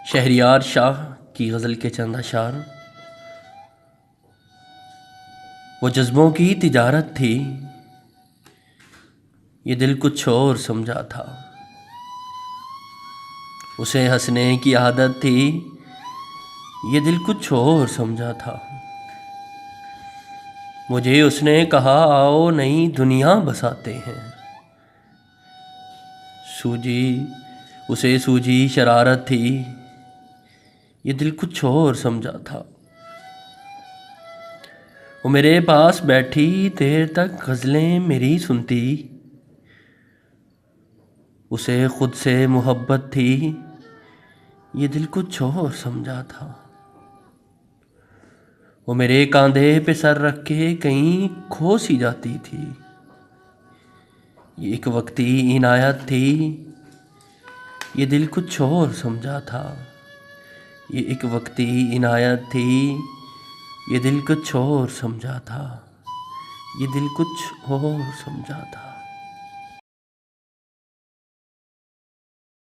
शहरियार शाह की गज़ल के चंद अशार। वो जज्बों की तिजारत थी, ये दिल कुछ और समझा था। उसे हंसने की आदत थी, ये दिल कुछ और समझा था। मुझे उसने कहा आओ नई दुनिया बसाते हैं। सूझी शरारत थी, ये दिल कुछ और समझा था। वो मेरे पास बैठी देर तक गज़लें मेरी सुनती, उसे खुद से मोहब्बत थी, ये दिल कुछ और समझा था। वो मेरे कंधे पे सर रख के कहीं खो सी जाती थी, ये एक वक्ती इनायत थी, ये दिल कुछ और समझा था। ये एक वक्ती इनायत थी, ये दिल कुछ और समझा था। ये दिल कुछ और समझा था।